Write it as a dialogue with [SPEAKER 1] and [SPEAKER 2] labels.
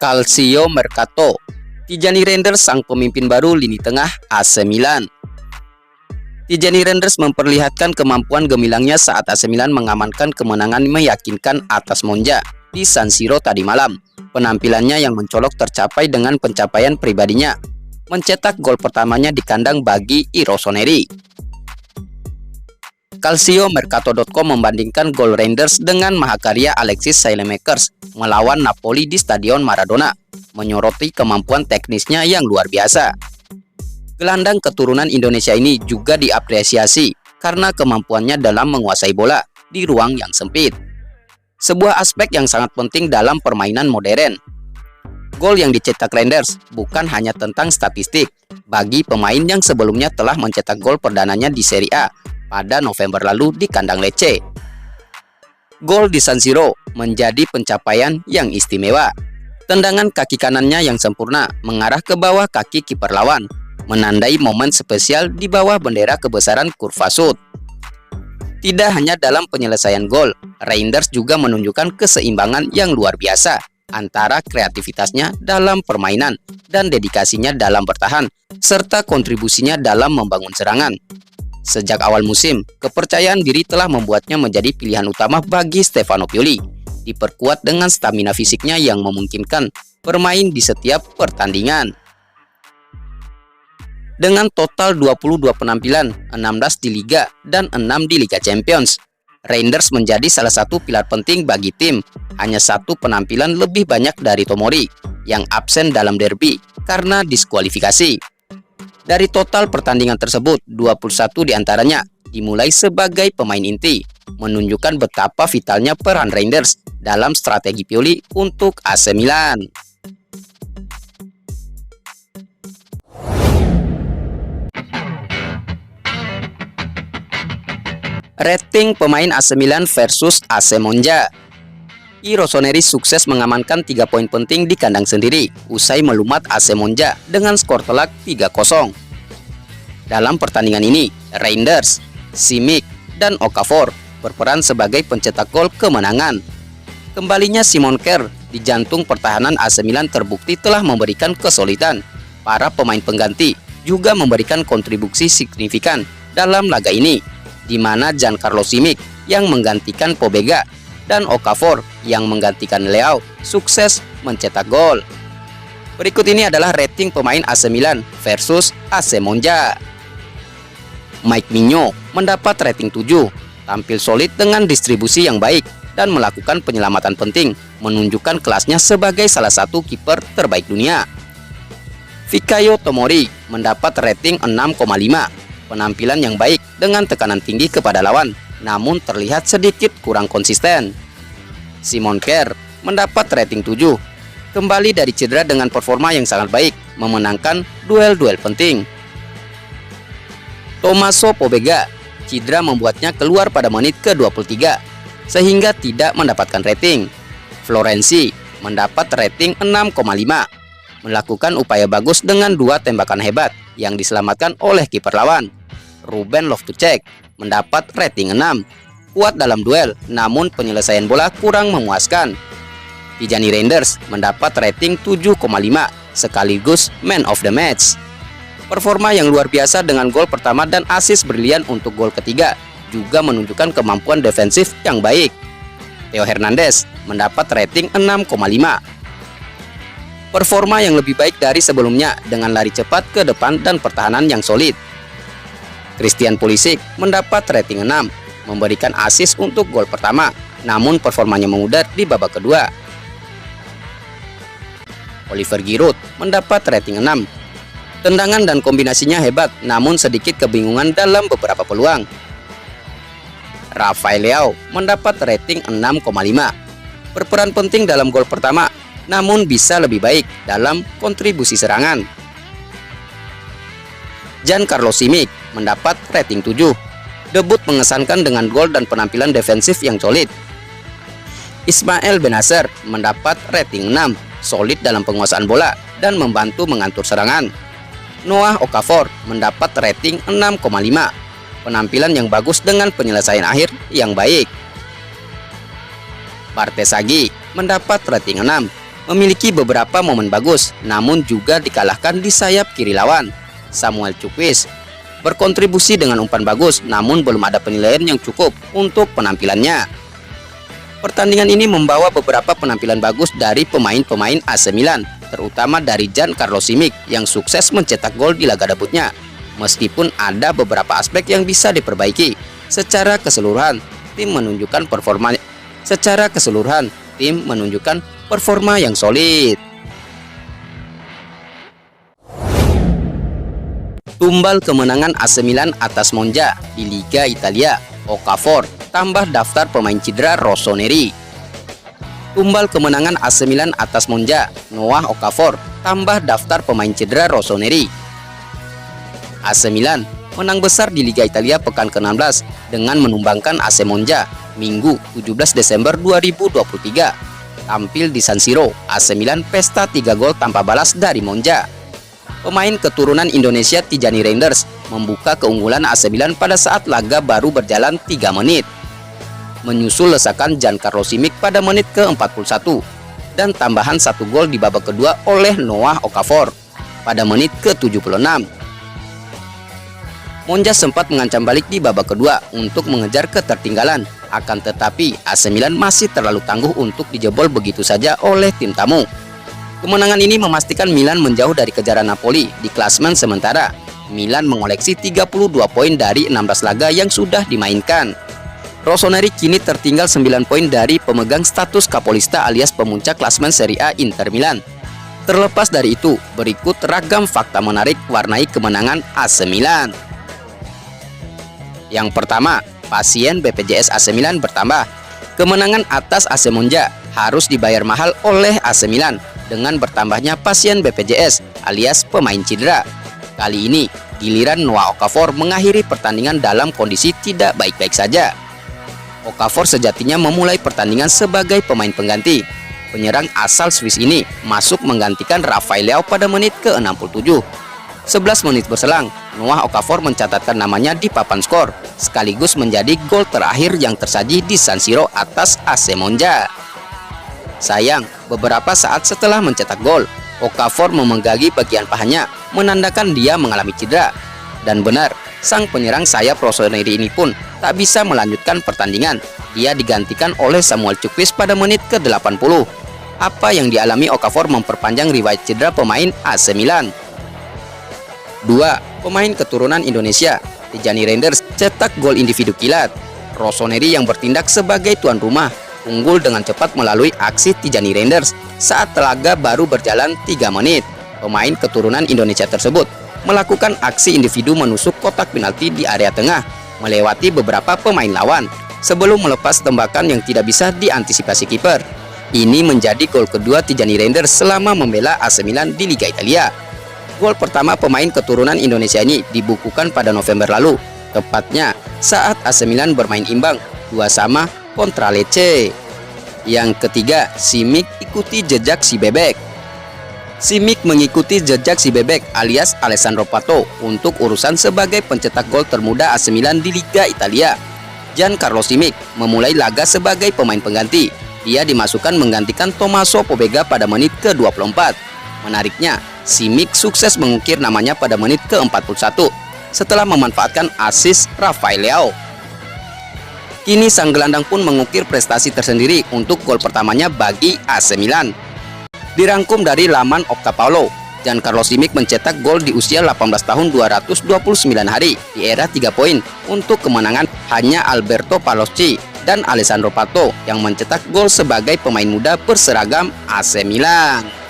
[SPEAKER 1] Calcio Mercato. Tijani Reinders sang pemimpin baru lini tengah AC Milan. Tijani Reinders memperlihatkan kemampuan gemilangnya saat AC Milan mengamankan kemenangan meyakinkan atas Monza di San Siro tadi malam. Penampilannya yang mencolok tercapai dengan pencapaian pribadinya, mencetak gol pertamanya di kandang bagi I Rossoneri. CalcioMercato.com membandingkan gol Reinders dengan mahakarya Alexis Saelemaekers melawan Napoli di Stadion Maradona, menyoroti kemampuan teknisnya yang luar biasa. Gelandang keturunan Indonesia ini juga diapresiasi karena kemampuannya dalam menguasai bola di ruang yang sempit. Sebuah aspek yang sangat penting dalam permainan modern. Gol yang dicetak Reinders bukan hanya tentang statistik bagi pemain yang sebelumnya telah mencetak gol perdananya di Serie A pada November lalu di kandang Lecce. Gol di San Siro menjadi pencapaian yang istimewa. Tendangan kaki kanannya yang sempurna mengarah ke bawah kaki kiper lawan, menandai momen spesial di bawah bendera kebesaran kurva sud. Tidak hanya dalam penyelesaian gol, Reinders juga menunjukkan keseimbangan yang luar biasa antara kreativitasnya dalam permainan dan dedikasinya dalam bertahan, serta kontribusinya dalam membangun serangan. Sejak awal musim, kepercayaan diri telah membuatnya menjadi pilihan utama bagi Stefano Pioli, diperkuat dengan stamina fisiknya yang memungkinkan bermain di setiap pertandingan. Dengan total 22 penampilan, 16 di Liga dan 6 di Liga Champions, Reinders menjadi salah satu pilar penting bagi tim. Hanya satu penampilan lebih banyak dari Tomori, yang absen dalam derby karena diskualifikasi. Dari total pertandingan tersebut, 21 diantaranya dimulai sebagai pemain inti, menunjukkan betapa vitalnya peran Reinders dalam strategi Pioli untuk AC Milan. Rating pemain AC Milan versus AC Monza. I Rossoneri sukses mengamankan 3 poin penting di kandang sendiri usai melumat AC Monza dengan skor telak 3-0. Dalam pertandingan ini, Reinders, Simic, dan Okafor berperan sebagai pencetak gol kemenangan. Kembalinya Simon Kjær di jantung pertahanan AC Milan terbukti telah memberikan kesulitan. Para pemain pengganti juga memberikan kontribusi signifikan dalam laga ini, di mana Giancarlo Simic yang menggantikan Pobega dan Okafor yang menggantikan Leao sukses mencetak gol. Berikut ini adalah rating pemain AC Milan versus AC Monza. Mike Migno mendapat rating 7, tampil solid dengan distribusi yang baik dan melakukan penyelamatan penting, menunjukkan kelasnya sebagai salah satu kiper terbaik dunia. Fikayo Tomori mendapat rating 6,5, penampilan yang baik dengan tekanan tinggi kepada lawan, namun terlihat sedikit kurang konsisten. Simon Kjær mendapat rating 7, kembali dari cedera dengan performa yang sangat baik, memenangkan duel-duel penting. Tommaso Pobega, cedera membuatnya keluar pada menit ke-23, sehingga tidak mendapatkan rating. Florenzi mendapat rating 6,5, melakukan upaya bagus dengan 2 tembakan hebat yang diselamatkan oleh kiper lawan. Ruben Loftus-Cheek mendapat rating 6, kuat dalam duel, namun penyelesaian bola kurang memuaskan. Tijani Reinders mendapat rating 7,5, sekaligus man of the match. Performa yang luar biasa dengan gol pertama dan assist brilian untuk gol ketiga juga menunjukkan kemampuan defensif yang baik. Theo Hernandez mendapat rating 6,5. Performa yang lebih baik dari sebelumnya dengan lari cepat ke depan dan pertahanan yang solid. Christian Pulisic mendapat rating 6, memberikan assist untuk gol pertama, namun performanya memudar di babak kedua. Oliver Giroud mendapat rating 6. Tendangan dan kombinasinya hebat, namun sedikit kebingungan dalam beberapa peluang. Rafael Leao mendapat rating 6,5. Berperan penting dalam gol pertama, namun bisa lebih baik dalam kontribusi serangan. Giancarlo Simic mendapat rating 7. Debut mengesankan dengan gol dan penampilan defensif yang solid. Ismail Bennacer mendapat rating 6, solid dalam penguasaan bola dan membantu mengatur serangan. Noah Okafor mendapat rating 6,5, penampilan yang bagus dengan penyelesaian akhir yang baik. Bartesaghi mendapat rating 6, memiliki beberapa momen bagus, namun juga dikalahkan di sayap kiri lawan. Samuel Chukwueze berkontribusi dengan umpan bagus, namun belum ada penilaian yang cukup untuk penampilannya. Pertandingan ini membawa beberapa penampilan bagus dari pemain-pemain AC Milan, terutama dari Giancarlo Simic yang sukses mencetak gol di laga debutnya. Meskipun ada beberapa aspek yang bisa diperbaiki, secara keseluruhan tim menunjukkan performa yang solid. Tumbal kemenangan AC Milan atas Monza di Liga Italia. Okafor tambah daftar pemain cedera Rossoneri. Tumbal kemenangan AC Milan atas Monza. Noah Okafor tambah daftar pemain cedera Rossoneri. AC Milan menang besar di Liga Italia pekan ke-16 dengan menumbangkan AC Monza Minggu 17 Desember 2023. Tampil di San Siro, AC Milan pesta 3 gol tanpa balas dari Monza. Pemain keturunan Indonesia Tijani Reinders membuka keunggulan AC Milan pada saat laga baru berjalan 3 menit. Menyusul lesakan Giancarlo Simic pada menit ke-41 dan tambahan 1 gol di babak kedua oleh Noah Okafor pada menit ke-76. Monza sempat mengancam balik di babak kedua untuk mengejar ketertinggalan, akan tetapi AC Milan masih terlalu tangguh untuk dijebol begitu saja oleh tim tamu. Kemenangan ini memastikan Milan menjauh dari kejaran Napoli di klasemen sementara. Milan mengoleksi 32 poin dari 16 laga yang sudah dimainkan. Rossoneri kini tertinggal 9 poin dari pemegang status Capolista alias pemuncak klasemen Serie A Inter Milan. Terlepas dari itu, berikut ragam fakta menarik warnai kemenangan AC Milan. Yang pertama, pasien BPJS AC Milan bertambah. Kemenangan atas AC Monza harus dibayar mahal oleh AC Milan dengan bertambahnya pasien BPJS alias pemain cedera. Kali ini, giliran Noah Okafor mengakhiri pertandingan dalam kondisi tidak baik-baik saja. Okafor sejatinya memulai pertandingan sebagai pemain pengganti. Penyerang asal Swiss ini masuk menggantikan Rafael Leao pada menit ke-67. 11 menit berselang, Noah Okafor mencatatkan namanya di papan skor, sekaligus menjadi gol terakhir yang tersaji di San Siro atas AC Monza. Sayang, beberapa saat setelah mencetak gol, Okafor memegangi bagian pahanya, menandakan dia mengalami cedera. Dan benar, sang penyerang sayap Rossoneri ini pun tak bisa melanjutkan pertandingan. Dia digantikan oleh Samuel Chukwueze pada menit ke-80. Apa yang dialami Okafor memperpanjang riwayat cedera pemain AC Milan. 2. Pemain keturunan Indonesia, Tijani Reinders cetak gol individu kilat. Rossoneri yang bertindak sebagai tuan rumah unggul dengan cepat melalui aksi Tijani Reinders saat laga baru berjalan 3 menit. Pemain keturunan Indonesia tersebut melakukan aksi individu menusuk kotak penalti di area tengah, melewati beberapa pemain lawan sebelum melepas tembakan yang tidak bisa diantisipasi kiper. Ini menjadi gol kedua Tijani Reinders selama membela AC Milan di Liga Italia. Gol pertama pemain keturunan Indonesia ini dibukukan pada November lalu, tepatnya saat AC Milan bermain imbang 2-2 kontra Lecce. Yang ketiga, Simic ikuti jejak si bebek. Simic mengikuti jejak si bebek alias Alessandro Pato untuk urusan sebagai pencetak gol termuda AC Milan di Liga Italia. Giancarlo Simic memulai laga sebagai pemain pengganti. Dia dimasukkan menggantikan Tommaso Pobega pada menit ke-24. Menariknya, Simic sukses mengukir namanya pada menit ke-41 setelah memanfaatkan assist Rafael Leao. Kini sang gelandang pun mengukir prestasi tersendiri untuk gol pertamanya bagi AC Milan. Dirangkum dari laman Opta Paulo, Giancarlo Simic mencetak gol di usia 18 tahun 229 hari di era 3 poin untuk kemenangan hanya Alberto Palosci dan Alessandro Pato yang mencetak gol sebagai pemain muda berseragam AC Milan.